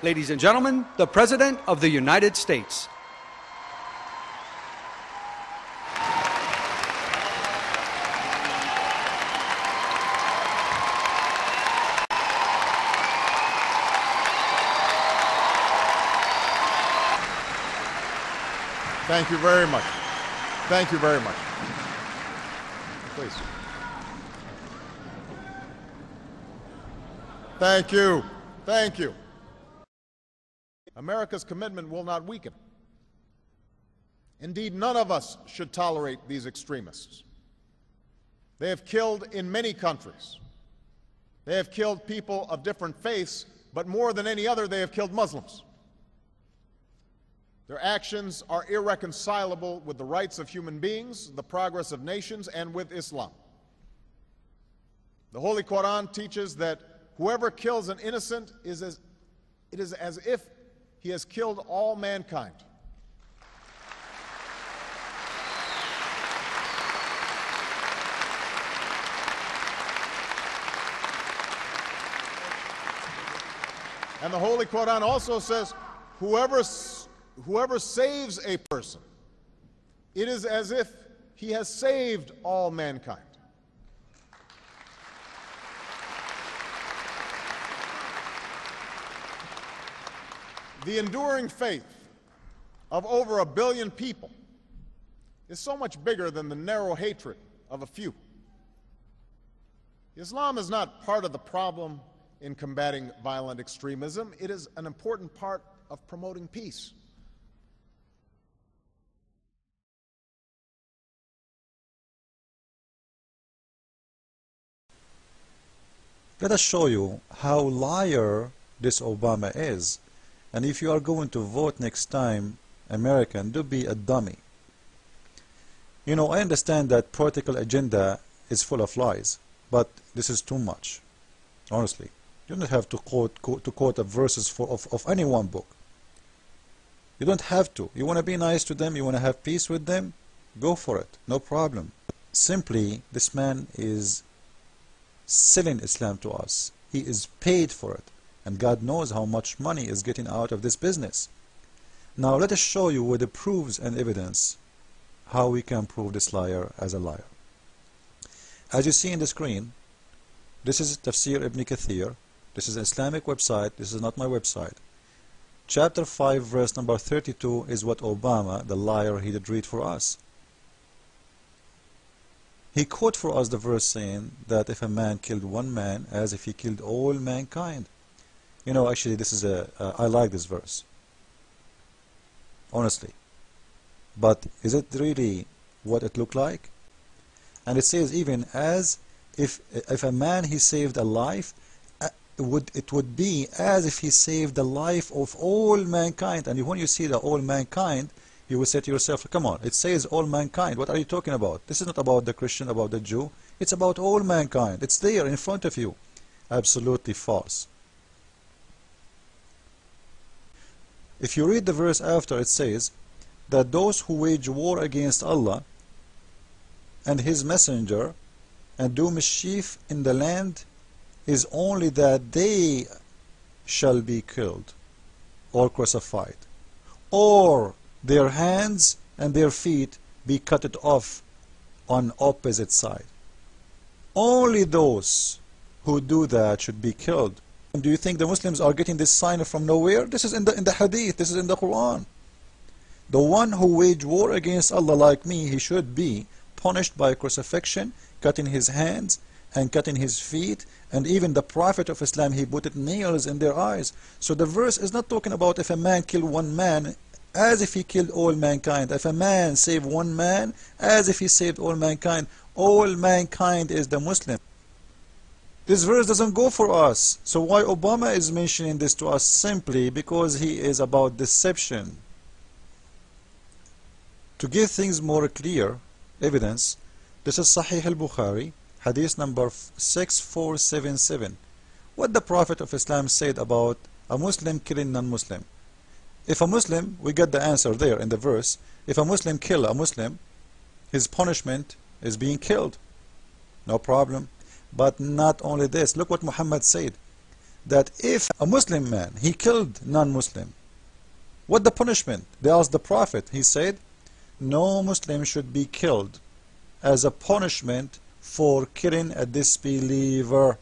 Ladies and gentlemen, the President of the United States. Thank you very much. Thank you very much. Please. Thank you. Thank you. America's commitment will not weaken. Indeed, none of us should tolerate these extremists. They have killed in many countries. They have killed people of different faiths, but more than any other, they have killed Muslims. Their actions are irreconcilable with the rights of human beings, the progress of nations, and with Islam. The Holy Quran teaches that whoever kills an innocent it is as if he has killed all mankind. And the Holy Quran also says, whoever saves a person, it is as if he has saved all mankind. The enduring faith of over 1 billion people is so much bigger than the narrow hatred of a few. Islam is not part of the problem in combating violent extremism. It is an important part of promoting peace. Let us show you how liar this Obama is. And if you are going to vote next time, American, do be a dummy. You know, I understand that political agenda is full of lies, but this is too much, honestly. You don't have to quote a verses of any one book. You don't have to. You want to be nice to them, you want to have peace with them, go for it, no problem. Simply, this man is selling Islam to us. He is paid for it. And God knows how much money is getting out of this business. Now let us show you with the proofs and evidence how we can prove this liar as a liar. As you see in the screen, this is Tafsir Ibn Kathir. This is an Islamic website. This is not my website. Chapter 5 verse number 32 is what Obama, the liar, he did read for us. He quote for us the verse saying that if a man killed one man as if he killed all mankind. You know, actually this is I like this verse, honestly, but is it really what it looked like? And it says even as if a man he saved a life, it would be as if he saved the life of all mankind. And when you see the all mankind, you will say to yourself, come on, it says all mankind, what are you talking about? This is not about the Christian, about the Jew, it's about all mankind. It's there in front of you. Absolutely false. If you read the verse after, it says that those who wage war against Allah and His Messenger and do mischief in the land is only that they shall be killed or crucified, or their hands and their feet be cut off on opposite side. Only those who do that should be killed. Do you think the Muslims are getting this sign from nowhere? This is in the Hadith, this is in the Quran. The one who wage war against Allah like me, he should be punished by crucifixion, cutting his hands and cutting his feet, and even the Prophet of Islam, he put nails in their eyes. So the verse is not talking about if a man killed one man as if he killed all mankind. If a man saved one man as if he saved all mankind. All mankind is the Muslim. This verse doesn't go for us. So why Obama is mentioning this to us? Simply because he is about deception. To give things more clear evidence, this is Sahih al-Bukhari, hadith number 6477. What the Prophet of Islam said about a Muslim killing non-Muslim. If a Muslim, we get the answer there in the verse, if a Muslim kill a Muslim, his punishment is being killed. No problem. But not only this, look what Muhammad said. that if a Muslim man, he killed non-Muslim, what the punishment? They asked the Prophet. He said, no Muslim should be killed as a punishment for killing a disbeliever.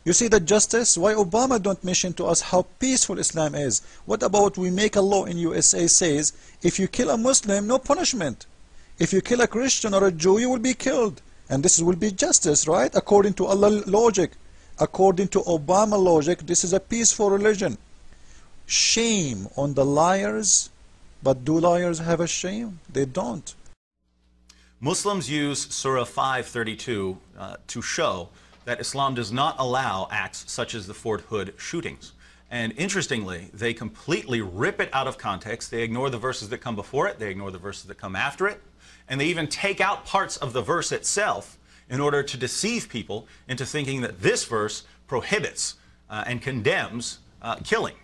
You see the justice? Why Obama don't mention to us how peaceful Islam is? What about we make a law in USA says, if you kill a Muslim, no punishment. If you kill a Christian or a Jew, you will be killed. And this will be justice, right? According to Allah logic. According to Obama logic, this is a peaceful religion. Shame on the liars. But do liars have a shame? They don't. Muslims use Surah 532 to show that Islam does not allow acts such as the Fort Hood shootings. And interestingly, they completely rip it out of context. They ignore the verses that come before it. They ignore the verses that come after it. And they even take out parts of the verse itself in order to deceive people into thinking that this verse prohibits and condemns killing.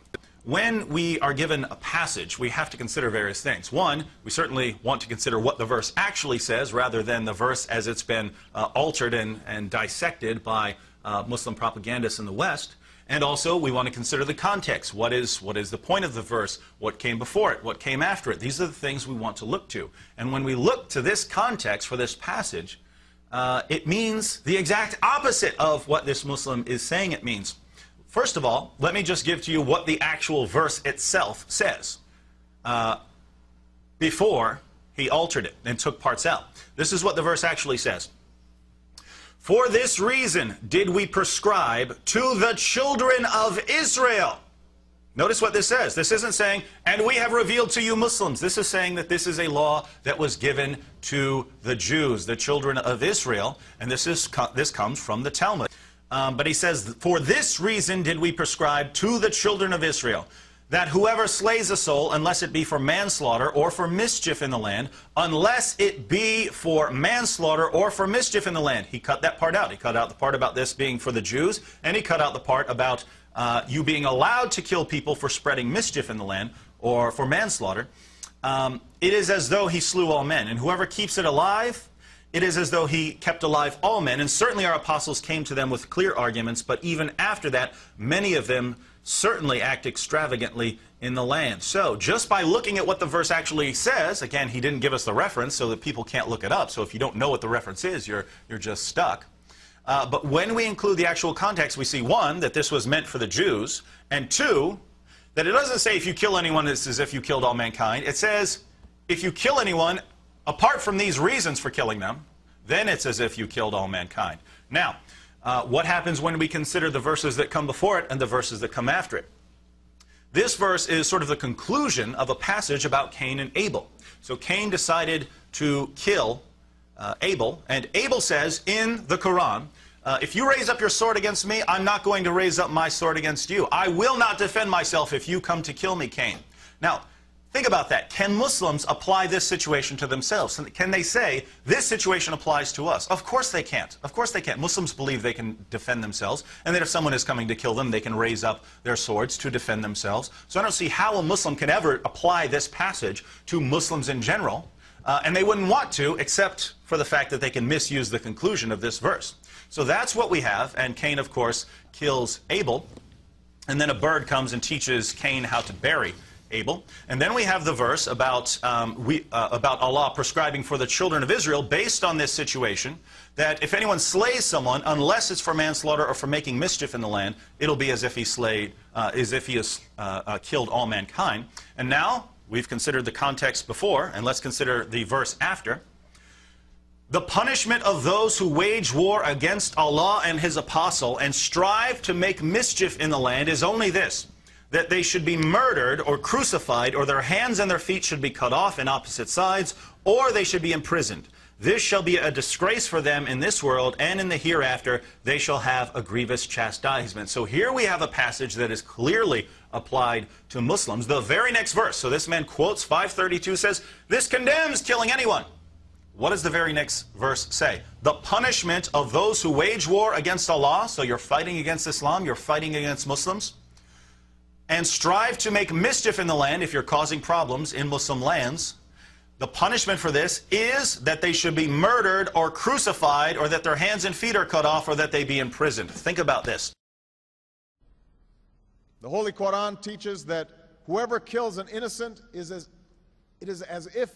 When we are given a passage, we have to consider various things. One, we certainly want to consider what the verse actually says rather than the verse as it's been altered and dissected by Muslim propagandists in the West. And also, we want to consider the context. What is the point of the verse? What came before it? What came after it? These are the things we want to look to. And when we look to this context for this passage, it means the exact opposite of what this Muslim is saying it means. First of all, let me just give to you what the actual verse itself says before he altered it and took parts out. This is what the verse actually says. For this reason did we prescribe to the children of Israel. Notice what this says. This isn't saying, and we have revealed to you Muslims. This is saying that this is a law that was given to the Jews, the children of Israel, and this comes from the Talmud. But he says, for this reason did we prescribe to the children of Israel, that whoever slays a soul, unless it be for manslaughter or for mischief in the land, unless it be for manslaughter or for mischief in the land. He cut that part out. He cut out the part about this being for the Jews, and he cut out the part about you being allowed to kill people for spreading mischief in the land or for manslaughter. It is as though he slew all men, and whoever keeps it alive, it is as though he kept alive all men. And certainly our apostles came to them with clear arguments, but even after that, many of them certainly act extravagantly in the land. So just by looking at what the verse actually says, again, he didn't give us the reference so that people can't look it up. So if you don't know what the reference is, you're just stuck. But when we include the actual context, we see, one, that this was meant for the Jews, and two, that it doesn't say if you kill anyone, it's as if you killed all mankind. It says if you kill anyone, apart from these reasons for killing them, then it's as if you killed all mankind. Now, what happens when we consider the verses that come before it and the verses that come after it? This verse is sort of the conclusion of a passage about Cain and Abel. So Cain decided to kill Abel, and Abel says in the Quran, if you raise up your sword against me, I'm not going to raise up my sword against you. I will not defend myself if you come to kill me, Cain. Now, think about that. Can Muslims apply this situation to themselves? Can they say, this situation applies to us? Of course they can't. Of course they can't. Muslims believe they can defend themselves, and that if someone is coming to kill them, they can raise up their swords to defend themselves. So I don't see how a Muslim can ever apply this passage to Muslims in general, and they wouldn't want to, except for the fact that they can misuse the conclusion of this verse. So that's what we have, and Cain, of course, kills Abel, and then a bird comes and teaches Cain how to bury Abel. And then we have the verse about Allah prescribing for the children of Israel based on this situation, that if anyone slays someone, unless it's for manslaughter or for making mischief in the land, it'll be as if he has killed all mankind. And now we've considered the context before, and let's consider the verse after. The punishment of those who wage war against Allah and His apostle and strive to make mischief in the land is only this, that they should be murdered or crucified, or their hands and their feet should be cut off in opposite sides, or they should be imprisoned. This shall be a disgrace for them in this world, and in the hereafter they shall have a grievous chastisement. So here we have a passage that is clearly applied to Muslims. The very next verse, so this man quotes 532, says, this condemns killing anyone. What does the very next verse say? The punishment of those who wage war against Allah, so you're fighting against Islam, you're fighting against Muslims, and strive to make mischief in the land, if you're causing problems in Muslim lands, the punishment for this is that they should be murdered or crucified, or that their hands and feet are cut off, or that they be imprisoned. Think about this. The Holy Quran teaches that whoever kills an innocent it is as if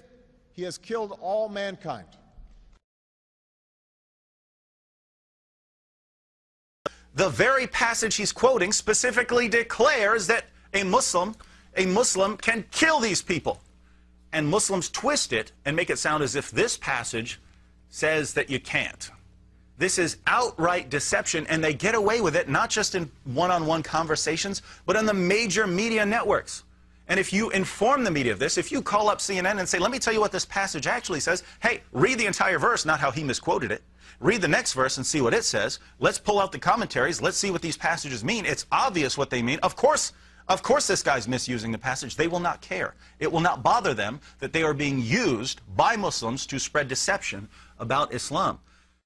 he has killed all mankind. The very passage he's quoting specifically declares that a Muslim can kill these people. And Muslims twist it and make it sound as if this passage says that you can't. This is outright deception, and they get away with it not just in one-on-one conversations, but on the major media networks. And if you inform the media of this, if you call up CNN and say, let me tell you what this passage actually says, hey, read the entire verse, not how he misquoted it. Read the next verse and see what it says. Let's pull out the commentaries. Let's see what these passages mean. It's obvious what they mean. Of course this guy's misusing the passage. They will not care. It will not bother them that they are being used by Muslims to spread deception about Islam.